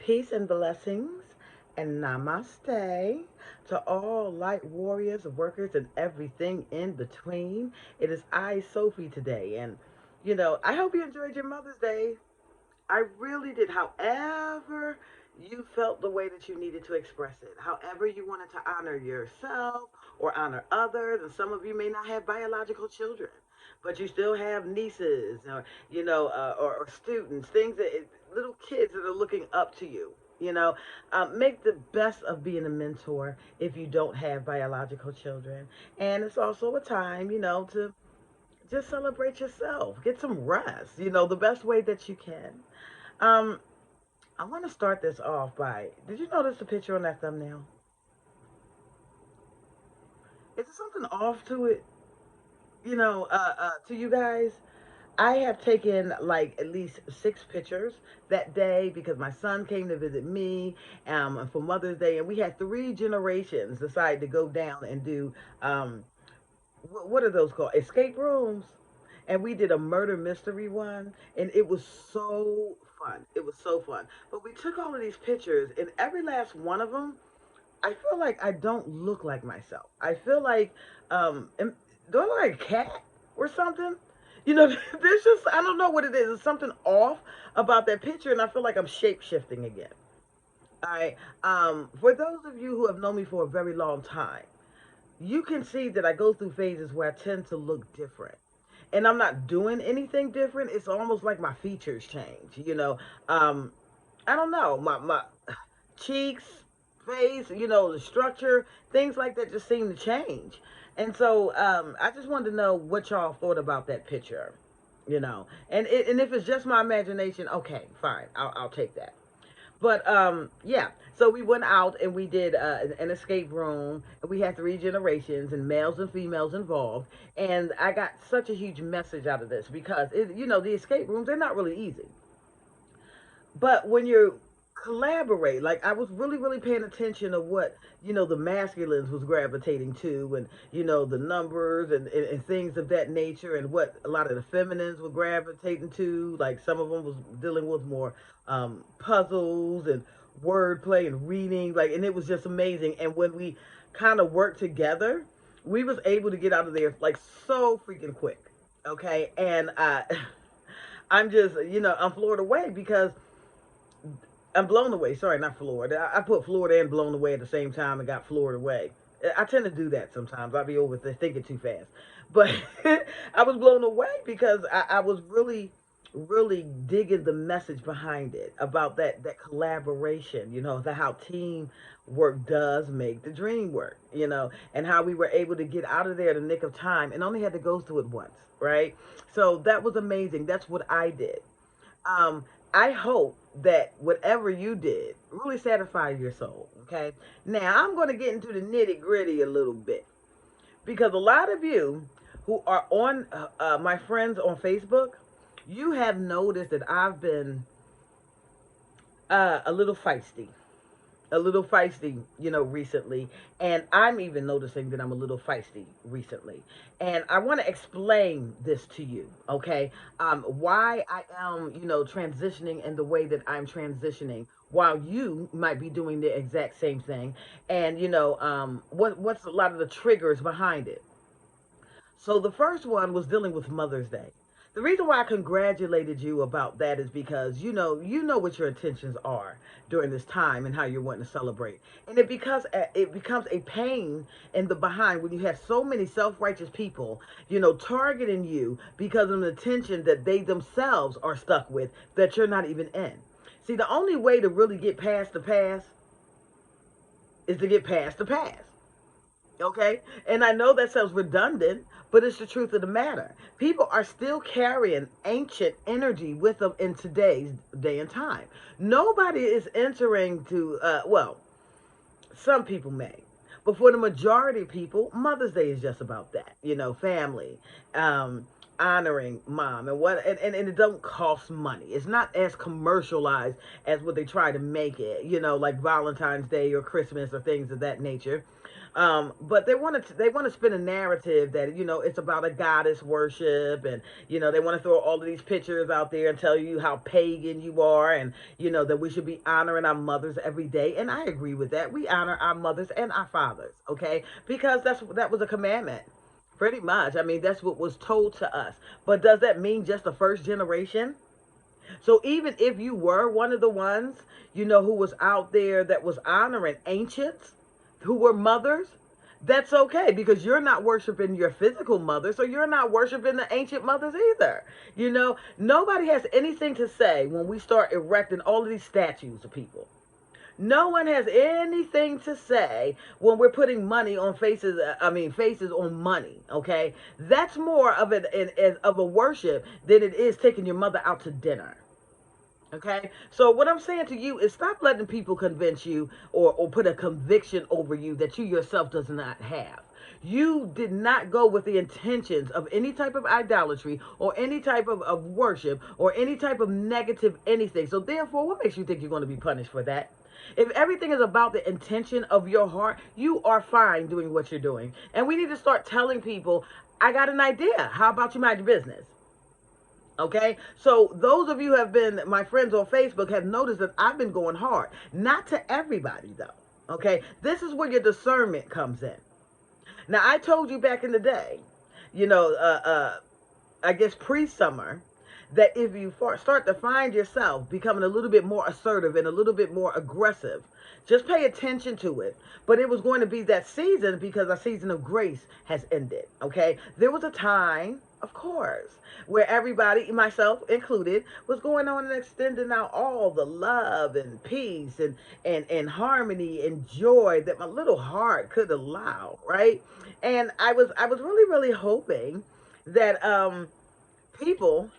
Peace and blessings and namaste to all light warriors, workers, and everything in between. It is I, Sophie, today. And, I hope you enjoyed your Mother's Day. I really did. However, you felt the way that you needed to express it. However, you wanted to honor yourself or honor others. And some of you may not have biological children, but you still have nieces or students, things little kids that are looking up to you. Make the best of being a mentor if you don't have biological children. And it's also a time, to just celebrate yourself. Get some rest, the best way that you can. Um, I want to start this off by, did you notice the picture on that thumbnail? Is there something off to it, to you guys? I have taken like at least 6 pictures that day because my son came to visit me for Mother's Day, and we had 3 generations decide to go down and do what are those called? Escape rooms. And we did a murder mystery one, and it was so fun. It was so fun. But we took all of these pictures, and every last one of them, I feel like I don't look like myself. I feel like, do I look like a cat or something? There's just, I don't know what it is. There's something off about that picture, and I feel like I'm shape shifting again. All right. For those of you who have known me for a very long time, you can see that I go through phases where I tend to look different. And I'm not doing anything different. It's almost like my features change. I don't know. My cheeks, face, the structure, things like that just seem to change. And so I just wanted to know what y'all thought about that picture. And if it's just my imagination, okay, fine. I'll take that. But yeah, so we went out and we did an escape room. And we had 3 generations and males and females involved. And I got such a huge message out of this because the escape rooms, they're not really easy. But when you collaborate, like I was really, really paying attention to what the masculines was gravitating to, and the numbers and things of that nature, and what a lot of the feminines were gravitating to. Like some of them was dealing with more puzzles and wordplay and reading, like, and it was just amazing. And when we kind of worked together, we was able to get out of there like so freaking quick. Okay, and I'm just I'm floored away because I'm blown away. Sorry, not floored. I put Florida and blown away at the same time and got floored away. I tend to do that sometimes. I'll be overthinking too fast. But I was blown away because I was really, really digging the message behind it about that collaboration, how teamwork does make the dream work, and how we were able to get out of there in the nick of time and only had to go through it once, right? So that was amazing. That's what I did. um, I hope that whatever you did really satisfied your soul. Okay. Now I'm going to get into the nitty gritty a little bit because a lot of you who are on my friends on Facebook, you have noticed that I've been a little feisty, recently. And I'm even noticing that I'm a little feisty recently. And I want to explain this to you, okay? Why I am, transitioning in the way that I'm transitioning while you might be doing the exact same thing. And, what's a lot of the triggers behind it. So the first one was dealing with Mother's Day. The reason why I congratulated you about that is because you know what your intentions are during this time and how you're wanting to celebrate, and it becomes a pain in the behind when you have so many self-righteous people, targeting you because of the attention that they themselves are stuck with that you're not even in. See, the only way to really get past the past is to get past the past. Okay? And I know that sounds redundant, but it's the truth of the matter. People are still carrying ancient energy with them in today's day and time. Nobody is entering to, well, some people may. But for the majority of people, Mother's Day is just about that, family, honoring mom, and it don't cost money. It's not as commercialized as what they try to make it, like Valentine's Day or Christmas or things of that nature. But they want to spin a narrative that it's about a goddess worship, and they want to throw all of these pictures out there and tell you how pagan you are, and that we should be honoring our mothers every day. And I agree with that. We honor our mothers and our fathers, okay, because that was a commandment. Pretty much. I mean, that's what was told to us. But does that mean just the first generation? So even if you were one of the ones, who was out there that was honoring ancients who were mothers, that's okay, because you're not worshiping your physical mother, so you're not worshiping the ancient mothers either. Nobody has anything to say when we start erecting all of these statues of people. No one has anything to say when we're putting money on faces. I mean, faces on money. Okay, that's more of of a worship than it is taking your mother out to dinner. Okay, so what I'm saying to you is stop letting people convince you or put a conviction over you that you yourself does not have. You did not go with the intentions of any type of idolatry or any type of worship or any type of negative anything. So therefore, what makes you think you're going to be punished for that? If everything is about the intention of your heart, you are fine doing what you're doing. And we need to start telling people, I got an idea. How about you mind your business? Okay, so those of you who have been my friends on Facebook have noticed that I've been going hard. Not to everybody though. Okay, this is where your discernment comes in. Now I told you back in the day, you know, I guess pre-summer, that if you start to find yourself becoming a little bit more assertive and a little bit more aggressive, just pay attention to it. But it was going to be that season because a season of grace has ended. Okay, there was a time, of course, where everybody, myself included, was going on and extending out all the love and peace and harmony and joy that my little heart could allow, right? And I was really really hoping that people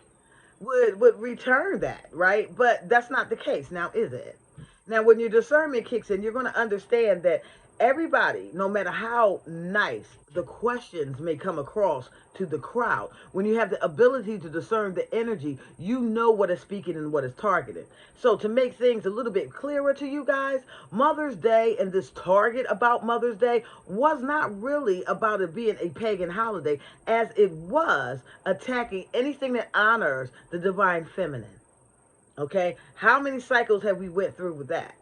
would return that, right? But that's not the case now, is it? Now, when your discernment kicks in, you're going to understand that everybody, no matter how nice the questions may come across to the crowd, when you have the ability to discern the energy, you know what is speaking and what is targeted. So to make things a little bit clearer to you guys, Mother's Day and this target about Mother's Day was not really about it being a pagan holiday, as it was attacking anything that honors the divine feminine. Okay, how many cycles have we went through with that?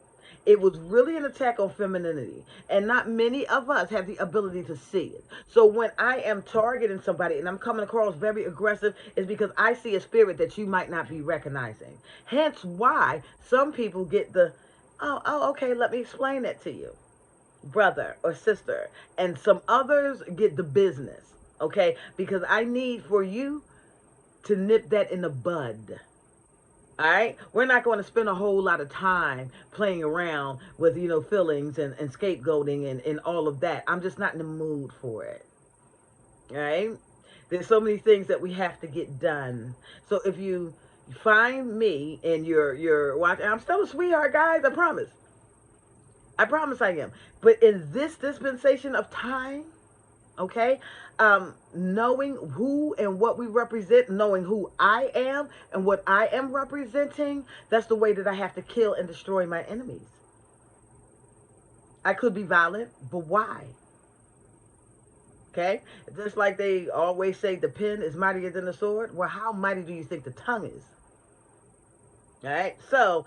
It was really an attack on femininity, and not many of us have the ability to see it. So when I am targeting somebody and I'm coming across very aggressive, it's because I see a spirit that you might not be recognizing. Hence why some people get the, okay, let me explain that to you, brother or sister, and some others get the business. Okay, because I need for you to nip that in the bud. All right, we're not going to spend a whole lot of time playing around with feelings and scapegoating and all of that. I'm just not in the mood for it. All right, there's so many things that we have to get done. So if you find me and you're watching, I'm still a sweetheart, guys. I promise I am. But in this dispensation of time, okay, knowing who and what we represent, knowing who I am and what I am representing, that's the way that I have to kill and destroy my enemies. I could be violent, but why? Okay, just like they always say the pen is mightier than the sword. Well, how mighty do you think the tongue is? All right, so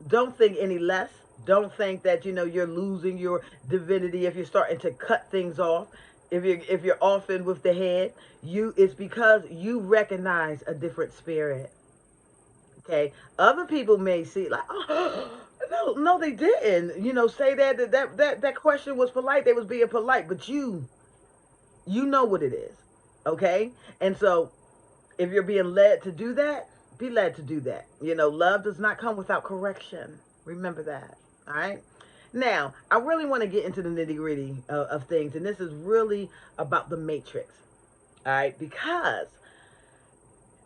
don't think any less. Don't think that you're losing your divinity if you're starting to cut things off. If you're often with the head, it's because you recognize a different spirit. Okay, other people may see like, oh, no, they didn't. Say that question was polite. They was being polite, but you know what it is. Okay, and so if you're being led to do that, be led to do that. Love does not come without correction. Remember that. All right. Now, I really want to get into the nitty gritty of things, and this is really about the matrix. All right. Because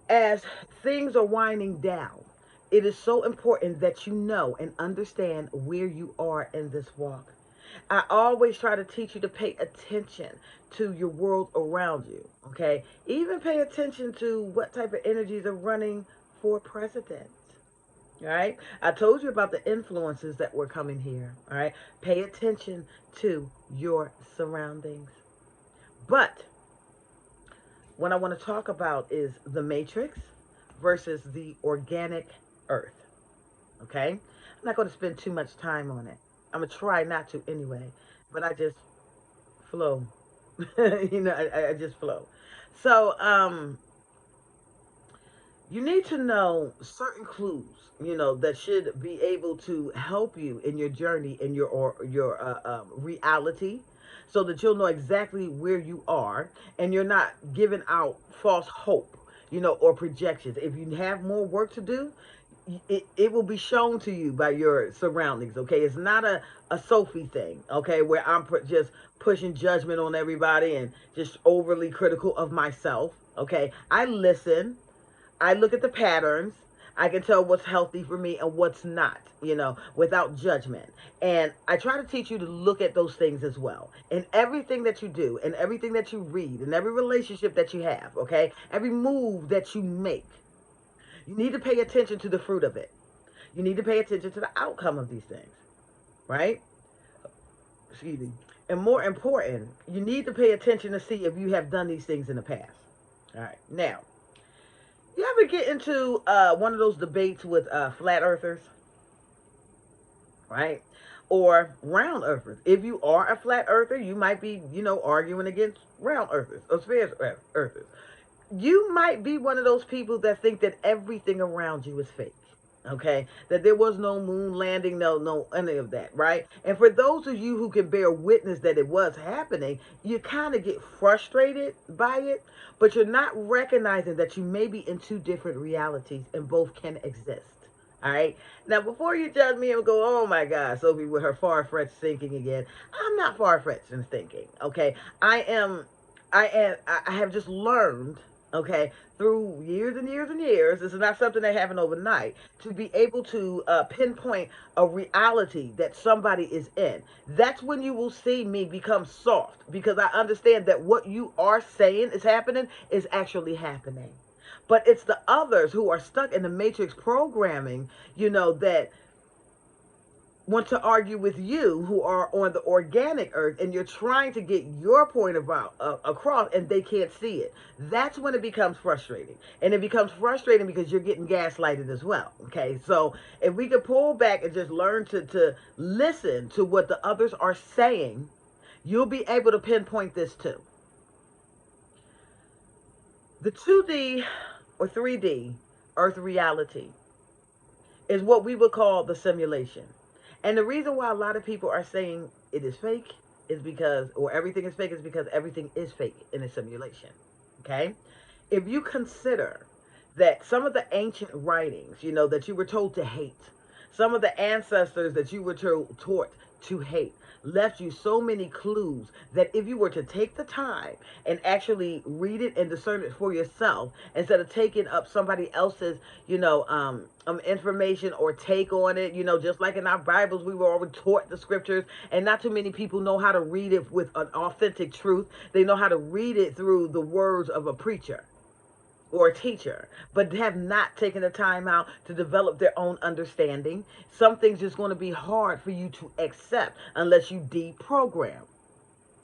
as things are winding down, it is so important that you know and understand where you are in this walk. I always try to teach you to pay attention to your world around you, okay? Even pay attention to what type of energies are running for president. All right. I told you about the influences that were coming here. All right. Pay attention to your surroundings. But what I want to talk about is the matrix versus the organic earth. Okay. I'm not going to spend too much time on it. I'm going to try not to anyway. But I just flow. I just flow. So, you need to know certain clues, that should be able to help you in your journey, in your reality, so that you'll know exactly where you are, and you're not giving out false hope, or projections. If you have more work to do, it will be shown to you by your surroundings. Okay, it's not a Sophie thing. Okay, where I'm just pushing judgment on everybody and just overly critical of myself. Okay, I listen. I look at the patterns. I can tell what's healthy for me and what's not, without judgment. And I try to teach you to look at those things as well. In everything that you do, and everything that you read, and every relationship that you have, okay? Every move that you make, you need to pay attention to the fruit of it. You need to pay attention to the outcome of these things, right? Excuse me. And more important, you need to pay attention to see if you have done these things in the past. All right. Now, you ever get into one of those debates with flat earthers, right? Or round earthers. If you are a flat earther, you might be, arguing against round earthers or sphere earthers. You might be one of those people that think that everything around you is fake. Okay, that there was no moon landing, no any of that, right? And for those of you who can bear witness that it was happening, you kind of get frustrated by it, but you're not recognizing that you may be in two different realities and both can exist. All right. Now, before you judge me and go, oh my God, Sophie with her far-fetched thinking again, I'm not far-fetched in thinking. Okay, I have just learned, okay, through years and years and years, this is not something that happened overnight, to be able to pinpoint a reality that somebody is in. That's when you will see me become soft, because I understand that what you are saying is happening is actually happening. But it's the others who are stuck in the matrix programming, that want to argue with you, who are on the organic earth, and you're trying to get your point about across, and they can't see it. That's when it becomes frustrating, and it becomes frustrating because you're getting gaslighted as well. Okay, so if we could pull back and just learn to listen to what the others are saying, you'll be able to pinpoint this too. The 2D or 3D earth reality is what we would call the simulation. And the reason why a lot of people are saying it is fake is because, or everything is fake, is because everything is fake in a simulation. Okay? If you consider that some of the ancient writings, that you were told to hate, some of the ancestors that you were taught to hate, left you so many clues that if you were to take the time and actually read it and discern it for yourself, instead of taking up somebody else's, information or take on it, just like in our Bibles, we were already taught the scriptures, and not too many people know how to read it with an authentic truth. They know how to read it through the words of a preacher or a teacher, but have not taken the time out to develop their own understanding. Some things is going to be hard for you to accept unless you deprogram.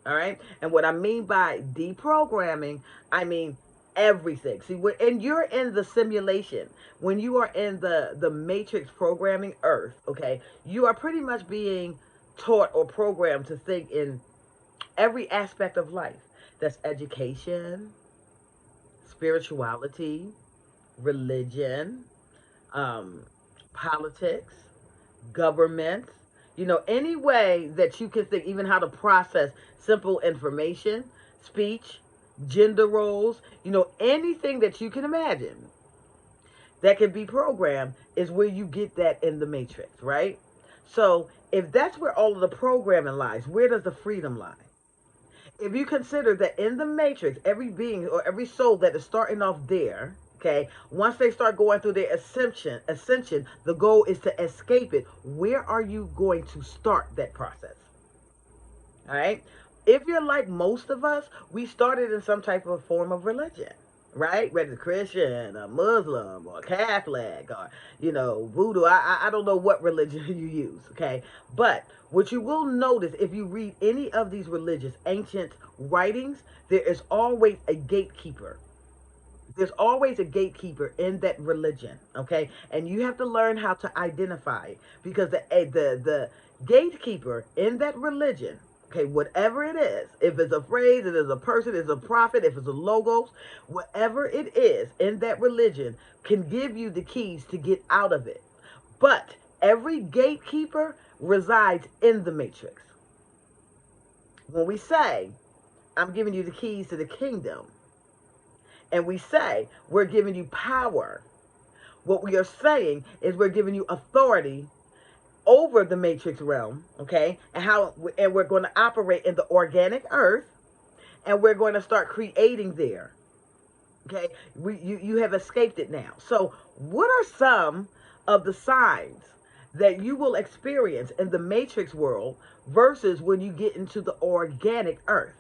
All right? And what I mean by deprogramming, I mean everything. See, and you're in the simulation, when you are in the matrix programming earth, okay, you are pretty much being taught or programmed to think in every aspect of life. That's education, spirituality, religion, politics, government, any way that you can think, even how to process simple information, speech, gender roles, anything that you can imagine that can be programmed is where you get that in the matrix, right? So if that's where all of the programming lies, where does the freedom lie? If you consider that in the matrix, every being or every soul that is starting off there, okay, once they start going through their ascension, the goal is to escape it. Where are you going to start that process? All right. If you're like most of us, we started in some type of form of religion, right? Whether it's Christian, a Muslim, or Catholic, or Voodoo. I don't know what religion you use, okay? But what you will notice if you read any of these religious ancient writings, there is always a gatekeeper. There's always a gatekeeper in that religion, okay? And you have to learn how to identify it, because the gatekeeper in that religion, okay, whatever it is, if it's a phrase, if it's a person, if it's a prophet, if it's a logos, whatever it is in that religion can give you the keys to get out of it. But every gatekeeper resides in the matrix. When we say, I'm giving you the keys to the kingdom, and we say we're giving you power, what we are saying is we're giving you authority over the matrix realm, okay? And we're going to operate in the organic earth, and we're going to start creating there. Okay? You have escaped it now. So, what are some of the signs that you will experience in the matrix world versus when you get into the organic earth?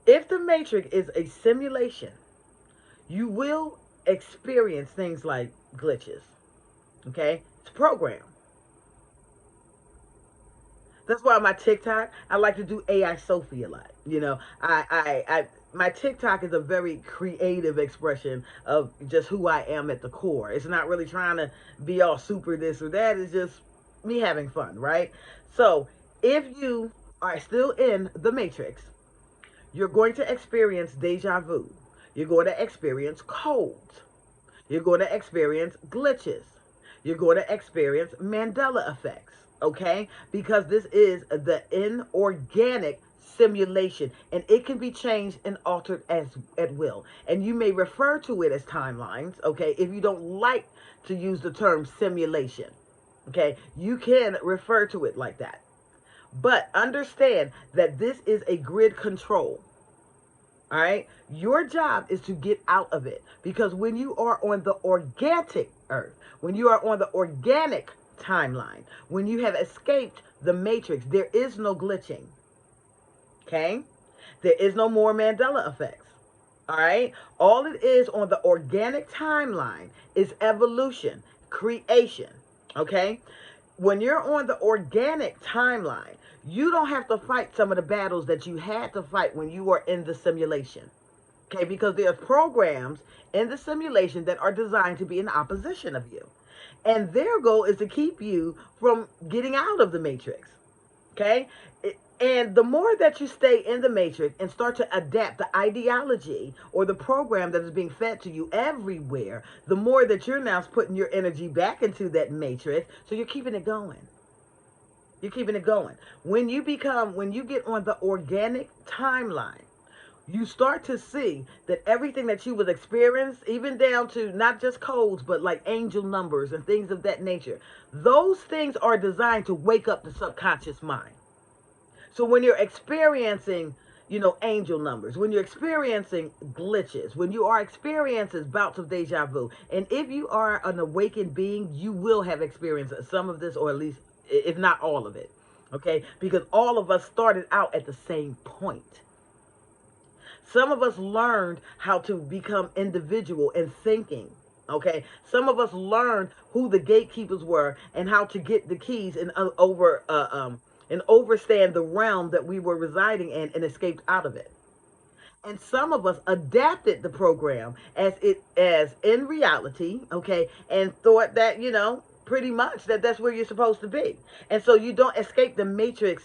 If the matrix is a simulation, you will experience things like glitches. Okay? It's a program. That's why on my TikTok, I like to do AI Sophie a lot. My TikTok is a very creative expression of just who I am at the core. It's not really trying to be all super this or that. It's just me having fun, right? So if you are still in the matrix, you're going to experience deja vu. You're going to experience colds. You're going to experience glitches. You're going to experience Mandela effects, okay? Because this is the inorganic simulation, and it can be changed and altered as at will. And you may refer to it as timelines, okay? If you don't like to use the term simulation, okay? You can refer to it like that. But understand that this is a grid control. All right. Your job is to get out of it, because when you are on the organic earth, when you are on the organic timeline, when you have escaped the matrix, there is no glitching. Okay. There is no more Mandela effects. All right. All it is on the organic timeline is evolution, creation. Okay. When you're on the organic timeline, you don't have to fight some of the battles that you had to fight when you were in the simulation. Okay, because there's programs in the simulation that are designed to be in opposition of you. And their goal is to keep you from getting out of the matrix. Okay? And the more that you stay in the matrix and start to adapt the ideology or the program that is being fed to you everywhere, the more that you're now putting your energy back into that matrix, so you're keeping it going. You're keeping it going. When you get on the organic timeline, you start to see that everything that you would experience, even down to not just codes, but like angel numbers and things of that nature, those things are designed to wake up the subconscious mind. So when you're experiencing, angel numbers, when you're experiencing glitches, when you are experiencing bouts of deja vu, and if you are an awakened being, you will have experienced some of this, or at least, if not all of it, okay? Because all of us started out at the same point. Some of us learned how to become individual and thinking. Okay, some of us learned who the gatekeepers were and how to get the keys and overstand the realm that we were residing in and escaped out of it. And some of us adapted the program as in reality, okay, and thought that pretty much that's where you're supposed to be. And so you don't escape the matrix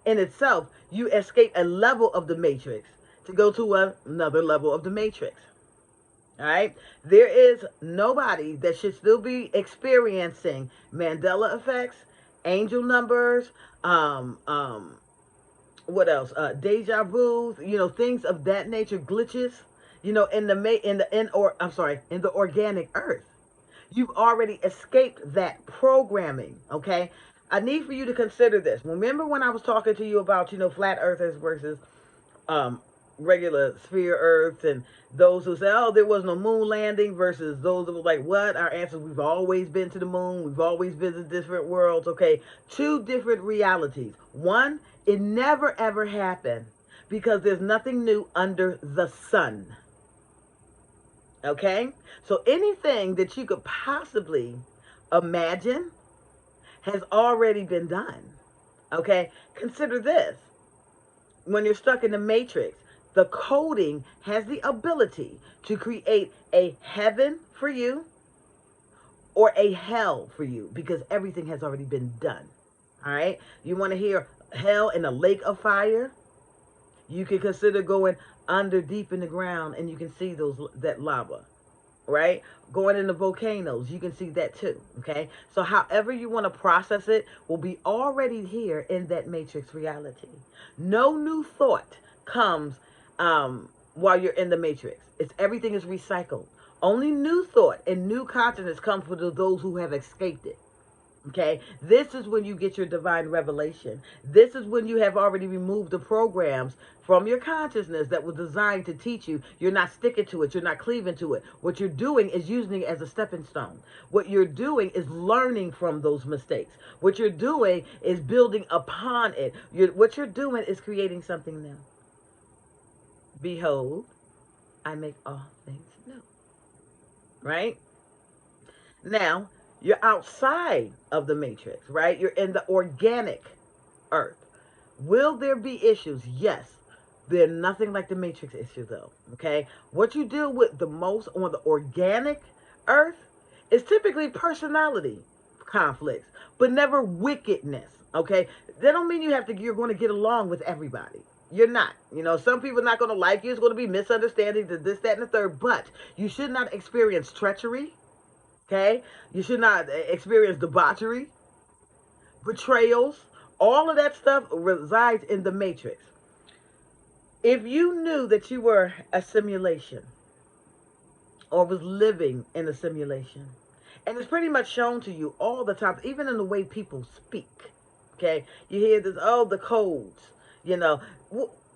in itself. You escape a level of the matrix to go to another level of the matrix. All right. There is nobody that should still be experiencing Mandela effects, angel numbers, what else? Deja vu, things of that nature, glitches, in the organic earth. You've already escaped that programming. Okay. I need for you to consider this. Remember when I was talking to you about, flat earthers versus regular sphere Earths, and those who say, oh, there was no moon landing, versus those that were like, what? Our answer, we've always been to the moon. We've always visited different worlds. Okay, two different realities. One, it never ever happened because there's nothing new under the sun. Okay, so anything that you could possibly imagine has already been done. Okay, consider this. When you're stuck in the matrix, the coding has the ability to create a heaven for you or a hell for you because everything has already been done. All right, you want to hear hell in a lake of fire? You can consider going under deep in the ground and you can see that lava, right? Going into volcanoes, you can see that too. Okay, so however you want to process it will be already here in that matrix reality. No new thought comes while you're in the matrix. It's everything is recycled. Only new thought and new consciousness comes for those who have escaped it. Okay, this is when you get your divine revelation. This is when you have already removed the programs from your consciousness that was designed to teach you. You're not sticking to it. You're not cleaving to it. What you're doing is using it as a stepping stone. What you're doing is learning from those mistakes. What you're doing is building upon it. What you're doing is creating something new. Behold, I make all things new. Right? Now, you're outside of the matrix, right? You're in the organic earth. Will there be issues? Yes. They're nothing like the matrix issue, though. Okay? What you deal with the most on the organic earth is typically personality conflicts, but never wickedness. Okay? That don't mean you're going to get along with everybody. You're not. Some people are not going to like you. It's going to be misunderstandings, this, that, and the third. But you should not experience treachery. Okay? You should not experience debauchery, betrayals. All of that stuff resides in the matrix. If you knew that you were a simulation or was living in a simulation, and it's pretty much shown to you all the time, even in the way people speak. Okay? You hear this, oh, the codes.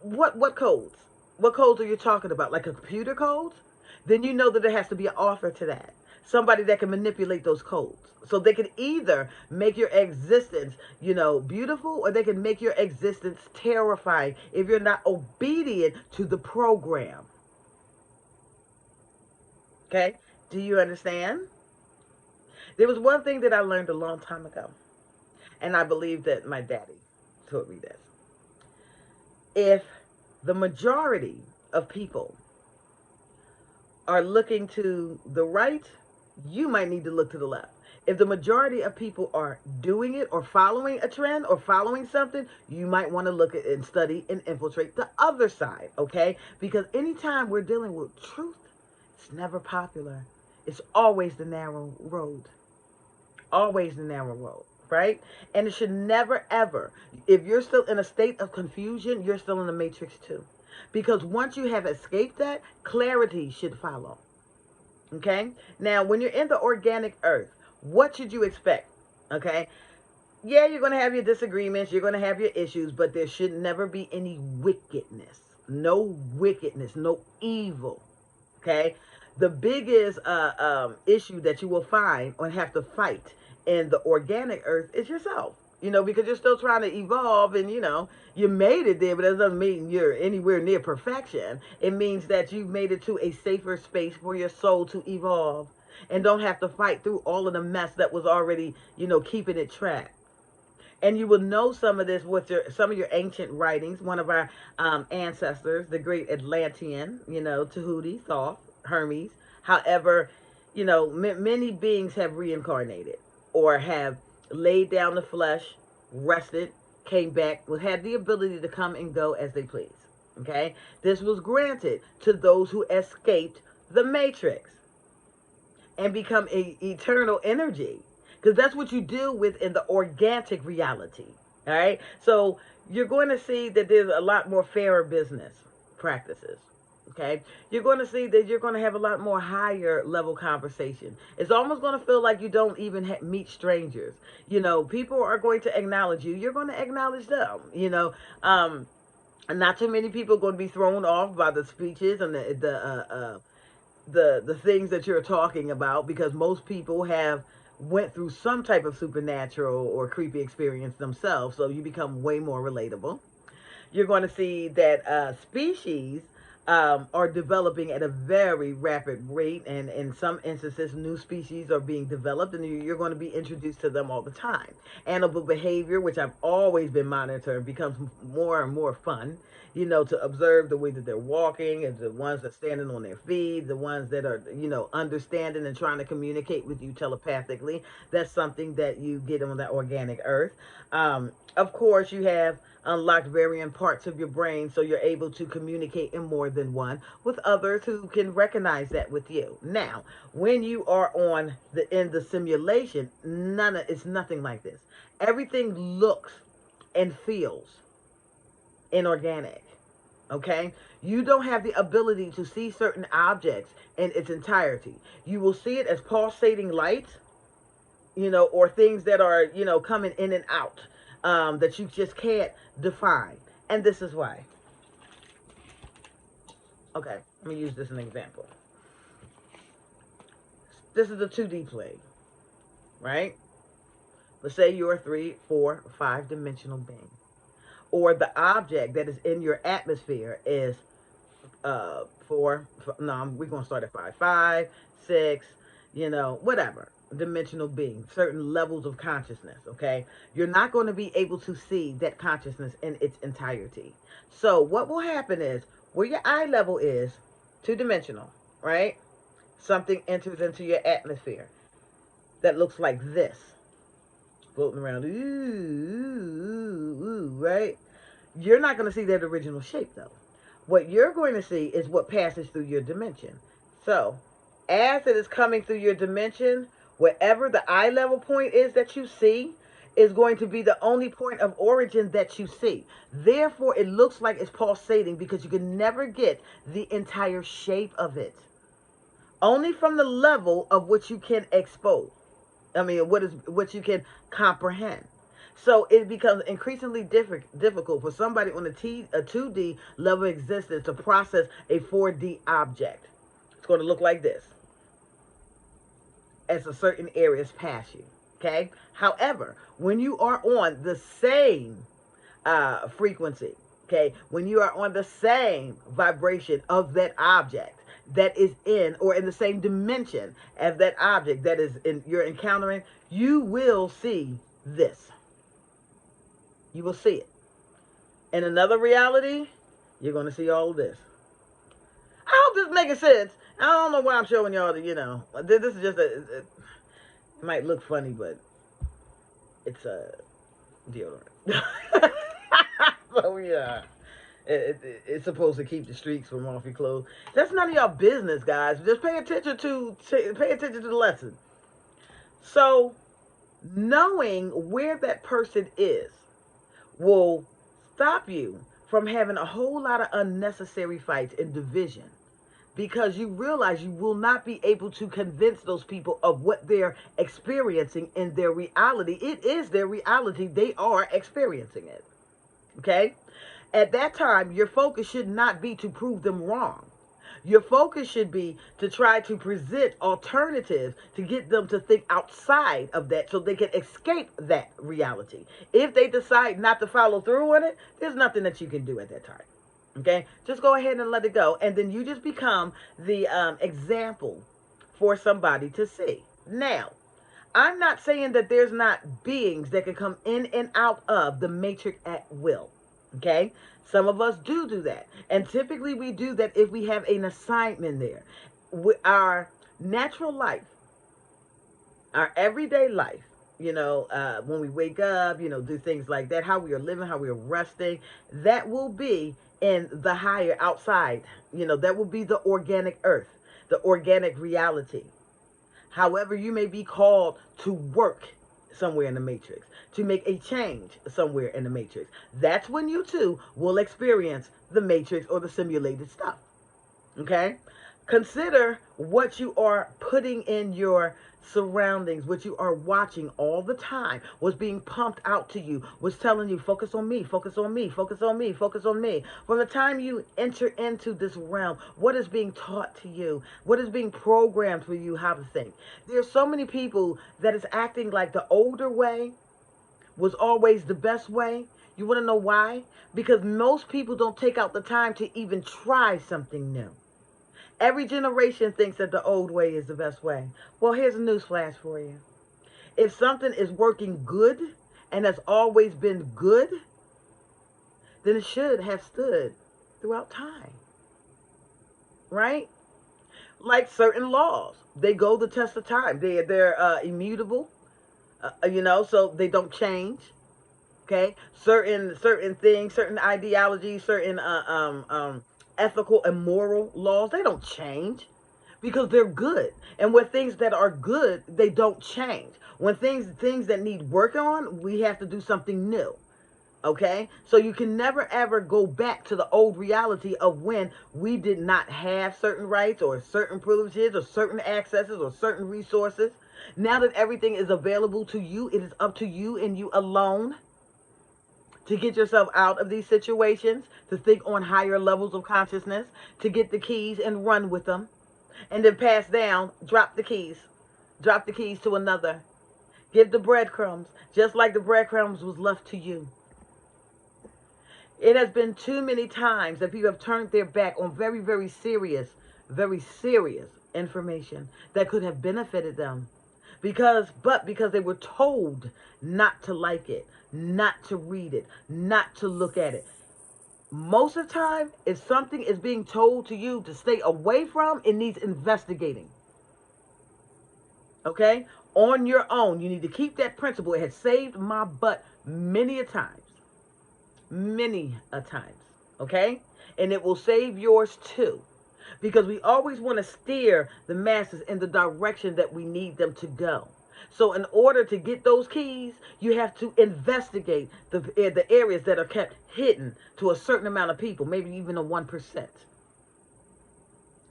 What codes? What codes are you talking about? Like computer codes? Then you know that there has to be an author to that. Somebody that can manipulate those codes. So they can either make your existence, beautiful, or they can make your existence terrifying if you're not obedient to the program. Okay? Do you understand? There was one thing that I learned a long time ago, and I believe that my daddy taught me this. If the majority of people are looking to the right, you might need to look to the left. If the majority of people are doing it or following a trend or following something, you might want to look at and study and infiltrate the other side, okay? Because anytime we're dealing with truth, it's never popular. It's always the narrow road. Always the narrow road, right? And it should never, ever, if you're still in a state of confusion, you're still in the matrix too. Because once you have escaped that, clarity should follow. Okay? Now, when you're in the organic earth, what should you expect? Okay? Yeah, you're going to have your disagreements. You're going to have your issues. But there should never be any wickedness. No wickedness. No evil. Okay? The biggest issue that you will find or have to fight in the organic earth is yourself. Because you're still trying to evolve and, you made it there, but that doesn't mean you're anywhere near perfection. It means that you've made it to a safer space for your soul to evolve and don't have to fight through all of the mess that was already, keeping it trapped. And you will know some of this with some of your ancient writings. One of our ancestors, the great Atlantean, Tahuti, Thoth, Hermes. However, many beings have reincarnated or have laid down the flesh, rested, came back, had the ability to come and go as they please. Okay? This was granted to those who escaped the matrix and become eternal energy. Because that's what you deal with in the organic reality. All right? So you're going to see that there's a lot more fairer business practices. Okay, you're going to see that you're going to have a lot more higher level conversation. It's almost going to feel like you don't even meet strangers. People are going to acknowledge you. You're going to acknowledge them. And not too many people are going to be thrown off by the speeches and the things that you're talking about, because most people have went through some type of supernatural or creepy experience themselves, so you become way more relatable. You're going to see that species are developing at a very rapid rate, and in some instances, new species are being developed, and you're going to be introduced to them all the time. Animal behavior, which I've always been monitoring, becomes more and more fun. To observe the way that they're walking, and the ones that are standing on their feet, the ones that are, understanding and trying to communicate with you telepathically. That's something that you get on that organic earth. Of course, you have unlocked varying parts of your brain, so you're able to communicate in more than one with others who can recognize that with you. Now, when you are on the in the simulation, it's nothing like this. Everything looks and feels inorganic. Okay? You don't have the ability to see certain objects in its entirety. You will see it as pulsating lights, or things that are, coming in and out, that you just can't define. And this is why. Okay, let me use this as an example. This is a 2D plane, right? Let's say you're a 3, 4, 5 dimensional being. Or the object that is in your atmosphere is we're going to start at 5, 5, 6, whatever dimensional being, certain levels of consciousness. Okay, you're not going to be able to see that consciousness in its entirety. So what will happen is, where your eye level is 2 dimensional, right? Something enters into your atmosphere that looks like this, floating around, right? You're not going to see that original shape, though. What you're going to see is what passes through your dimension. So, as it is coming through your dimension, wherever the eye level point is that you see is going to be the only point of origin that you see. Therefore, it looks like it's pulsating, because you can never get the entire shape of it. Only from the level of what you can expose. What you can comprehend. So it becomes increasingly difficult for somebody on a 2D level of existence to process a 4D object. It's going to look like this as a certain areas pass you. Okay. However, when you are on the same frequency, okay, when you are on the same vibration of that object that is in, or in the same dimension as that object that is in, you're encountering, you will see this. You will see it. In another reality, you're going to see all of this. I hope this is making sense. I don't know why I'm showing y'all this is just it might look funny, but it's a deodorant. So yeah. It's supposed to keep the streaks from off your clothes. That's none of y'all business, guys. Just pay attention to the lesson. So, knowing where that person is will stop you from having a whole lot of unnecessary fights and division, because you realize you will not be able to convince those people of what they're experiencing in their reality. It is their reality. They are experiencing it. Okay? At that time, your focus should not be to prove them wrong. Your focus should be to try to present alternatives to get them to think outside of that, so they can escape that reality. If they decide not to follow through on it, there's nothing that you can do at that time. Okay? Just go ahead and let it go. And then you just become the example for somebody to see. Now, I'm not saying that there's not beings that can come in and out of the matrix at will. Okay? Some of us do that. And typically we do that if we have an assignment there. Our natural life, our everyday life, when we wake up, do things like that, how we are living, how we are resting, that will be in the higher outside. That will be the organic earth, the organic reality. However, you may be called to work somewhere in the matrix, to make a change somewhere in the matrix. That's when you too will experience the matrix or the simulated stuff. Okay? Consider what you are putting in your surroundings, what you are watching all the time, what's being pumped out to you, what's telling you, focus on me, focus on me, focus on me, focus on me. From the time you enter into this realm, what is being taught to you? What is being programmed for you how to think? There's so many people that is acting like the older way was always the best way. You want to know why? Because most people don't take out the time to even try something new. Every generation thinks that the old way is the best way. Well, here's a news flash for you. If something is working good and has always been good, then it should have stood throughout time, right? Like certain laws, they go the test of time. They're immutable, so they don't change. Okay, certain things, certain ideologies, certain ethical and moral laws, they don't change because they're good. And with things that are good, they don't change. When things that need work on, we have to do something new. Okay, so you can never ever go back to the old reality of when we did not have certain rights or certain privileges or certain accesses or certain resources. Now that everything is available to you, it is up to you and you alone to get yourself out of these situations, to think on higher levels of consciousness, to get the keys and run with them, and then pass down, drop the keys to another. Give the breadcrumbs, just like the breadcrumbs was left to you. It has been too many times that people have turned their back on very serious information that could have benefited them. Because they were told not to like it, not to read it, not to look at it. Most of the time, if something is being told to you to stay away from, it needs investigating. Okay? On your own, you need to keep that principle. It has saved my butt many a times. Many a times. Okay? And it will save yours too. Because we always want to steer the masses in the direction that we need them to go. So in order to get those keys, you have to investigate the areas that are kept hidden to a certain amount of people, maybe even a 1%.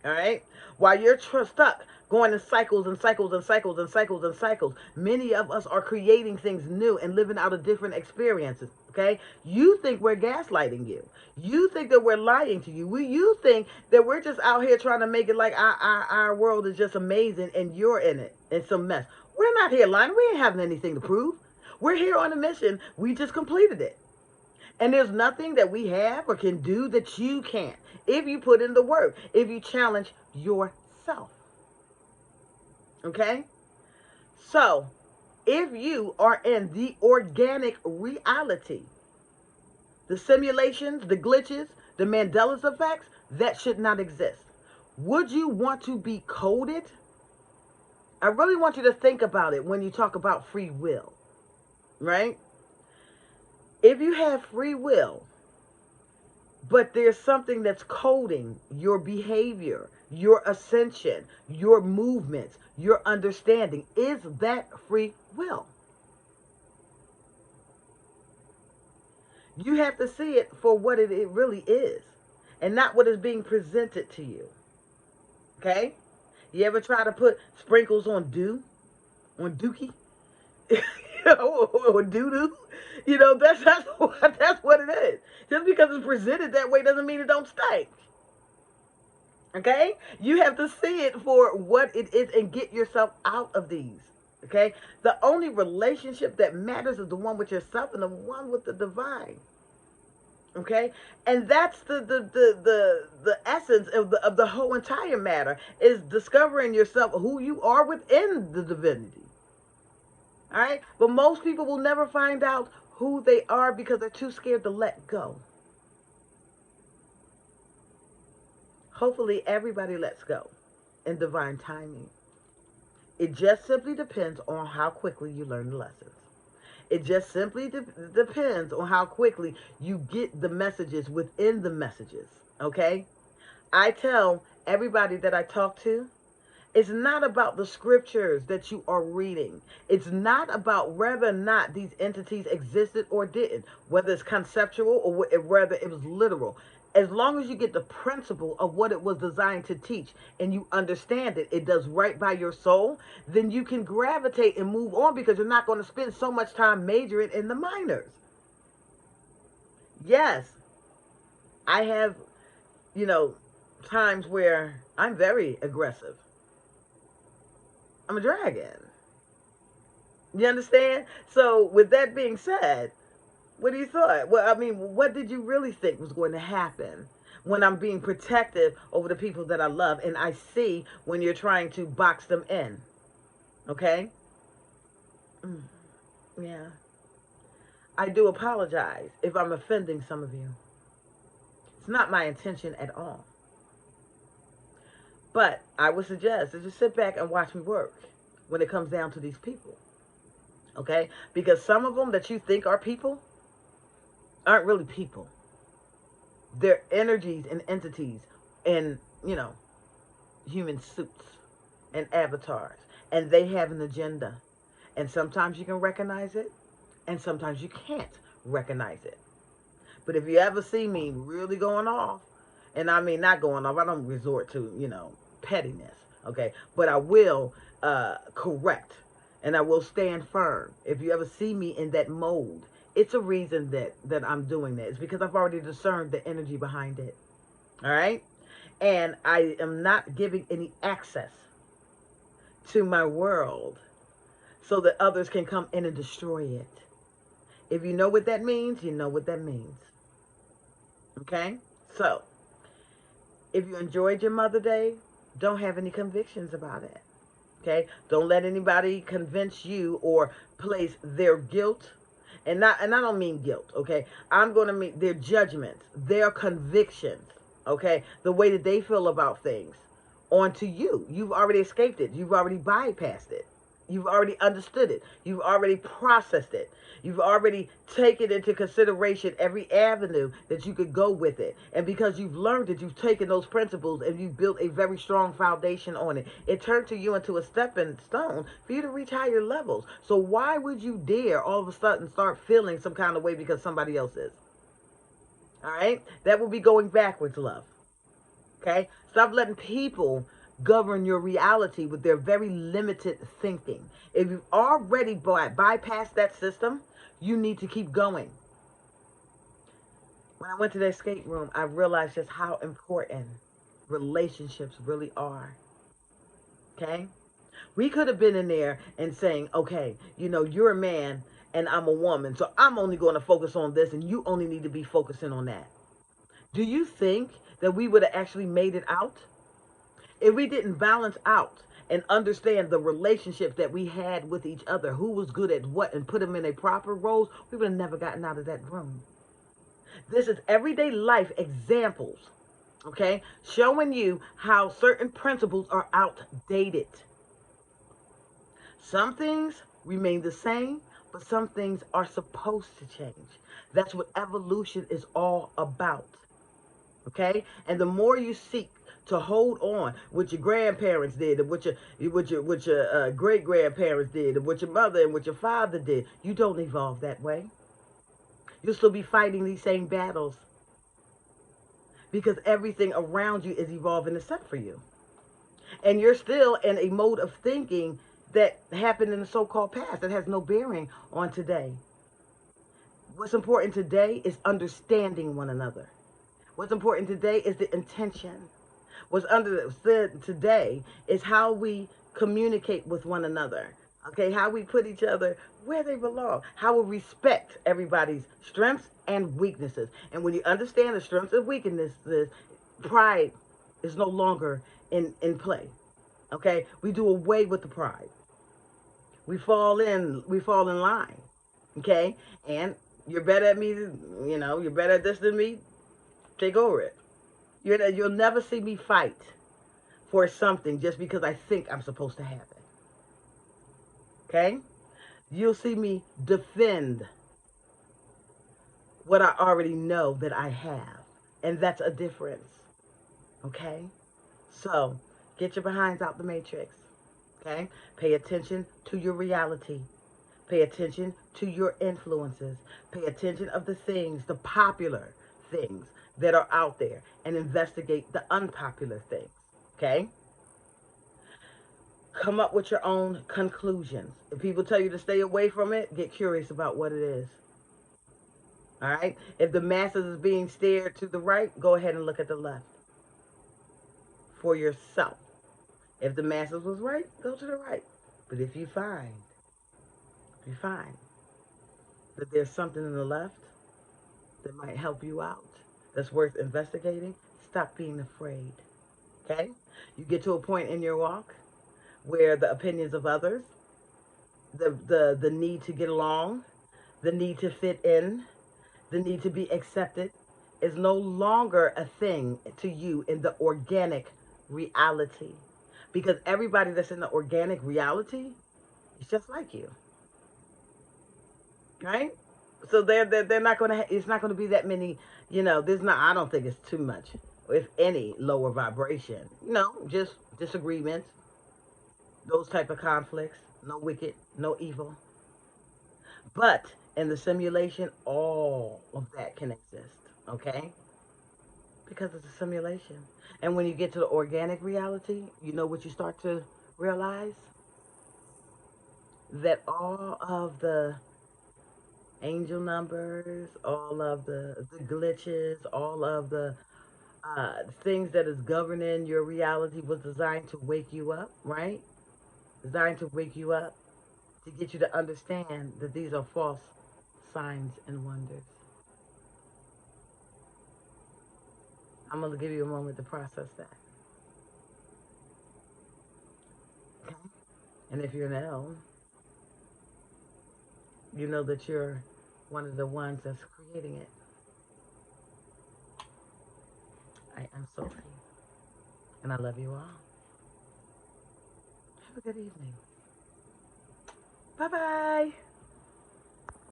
All right? While you're stuck going in cycles and cycles and cycles and cycles and cycles, many of us are creating things new and living out of different experiences. Okay? You think we're gaslighting you. You think that we're lying to you. You think that we're just out here trying to make it like our world is just amazing and you're in it. It's a mess. We're not here lying. We ain't having anything to prove. We're here on a mission. We just completed it. And there's nothing that we have or can do that you can't. If you put in the work, if you challenge yourself. Okay? So, if you are in the organic reality, the simulations, the glitches, the Mandela's effects, that should not exist. Would you want to be coded? I really want you to think about it when you talk about free will, right? If you have free will, but there's something that's coding your behavior, your ascension, your movements, your understanding, is that free will? You have to see it for what it really is and not what is being presented to you. Okay? You ever try to put sprinkles on dookie? Or doo-doo? That's what it is. Just because it's presented that way doesn't mean it don't stink. Okay? You have to see it for what it is and get yourself out of these. Okay? The only relationship that matters is the one with yourself and the one with the divine. Okay? And that's the essence of the whole entire matter, is discovering yourself, who you are within the divinity. All right? But most people will never find out who they are because they're too scared to let go. Hopefully everybody lets go in divine timing. It just simply depends on how quickly you learn the lessons. It just simply depends on how quickly you get the messages within the messages. Okay? I tell everybody that I talk to, it's not about the scriptures that you are reading. It's not about whether or not these entities existed or didn't, whether it's conceptual or whether it was literal. As long as you get the principle of what it was designed to teach and you understand it, it does right by your soul, then you can gravitate and move on because you're not going to spend so much time majoring in the minors. Yes, I have, you know, times where I'm very aggressive. I'm a dragon. You understand? So, with that being said, what do you thought? Well, I mean, what did you really think was going to happen when I'm being protective over the people that I love and I see when you're trying to box them in? Okay? Mm, yeah. I do apologize if I'm offending some of you. It's not my intention at all. But I would suggest to just sit back and watch me work when it comes down to these people. Okay? Because some of them that you think are people aren't really people. They're energies and entities in, human suits and avatars. And they have an agenda. And sometimes you can recognize it, and sometimes you can't recognize it. But if you ever see me really going off, and I mean not going off, I don't resort to, pettiness, okay? But I will correct, and I will stand firm. If you ever see me in that mode, it's a reason that I'm doing that. It's because I've already discerned the energy behind it, all right? And I am not giving any access to my world so that others can come in and destroy it. If you know what that means, you know what that means. Okay? So, if you enjoyed your Mother Day, don't have any convictions about it. Okay? Don't let anybody convince you or place their guilt, and I don't mean guilt, okay? I'm going to mean their judgments, their convictions, okay? The way that they feel about things onto you. You've already escaped it. You've already bypassed it. You've already understood it. You've already processed it. You've already taken into consideration every avenue that you could go with it. And because you've learned it, you've taken those principles and you've built a very strong foundation on it. It turned to you into a stepping stone for you to reach higher levels. So why would you dare all of a sudden start feeling some kind of way because somebody else is? All right? That would be going backwards, love. Okay? Stop letting people govern your reality with their very limited thinking. If you've already bypassed that system, you need to keep going. When I went to the escape room, I realized just how important relationships really are. Okay? We could have been in there and saying, okay, you're a man and I'm a woman, so I'm only going to focus on this and you only need to be focusing on that. Do you think that we would have actually made it out? If we didn't balance out and understand the relationships that we had with each other, who was good at what, and put them in a proper roles, we would have never gotten out of that room. This is everyday life examples, okay, showing you how certain principles are outdated. Some things remain the same, but some things are supposed to change. That's what evolution is all about. Okay, and the more you seek to hold on what your grandparents did, and what your great grandparents did, and what your mother and what your father did, you don't evolve that way. You'll still be fighting these same battles because everything around you is evolving except for you, and you're still in a mode of thinking that happened in the so-called past that has no bearing on today. What's important today is understanding one another. What's important today is the intention. What's understood today is how we communicate with one another. Okay, how we put each other where they belong. How we respect everybody's strengths and weaknesses. And when you understand the strengths and weaknesses, pride is no longer in play. Okay, we do away with the pride. We fall in line. Okay, and you're better at me. You're better at this than me. Take over it. You'll never see me fight for something just because I think I'm supposed to have it. Okay? You'll see me defend what I already know that I have. And that's a difference. Okay? So, get your behinds out the matrix. Okay? Pay attention to your reality. Pay attention to your influences. Pay attention of the things, the popular things that are out there and investigate the unpopular things. Okay? Come up with your own conclusions. If people tell you to stay away from it, get curious about what it is. All right? If the masses is being steered to the right, go ahead and look at the left for yourself. If the masses was right, go to the right. But if you find that there's something in the left that might help you out, that's worth investigating, stop being afraid. Okay? You get to a point in your walk where the opinions of others, the need to get along, the need to fit in, the need to be accepted is no longer a thing to you in the organic reality. Because everybody that's in the organic reality is just like you. Right? So they're not going to, it's not going to be that many, there's not, I don't think it's too much, if any, lower vibration. Just disagreements, those type of conflicts, no wicked, no evil. But in the simulation, all of that can exist, okay? Because it's a simulation. And when you get to the organic reality, you know what you start to realize? That all of the angel numbers, all of the glitches, all of the things that is governing your reality was designed to wake you up, right? Designed to wake you up, to get you to understand that these are false signs and wonders. I'm going to give you a moment to process that. Okay? And if you're an L, you know that you're one of the ones that's creating it. I am Sophie, and I love you all. Have a good evening. Bye-bye.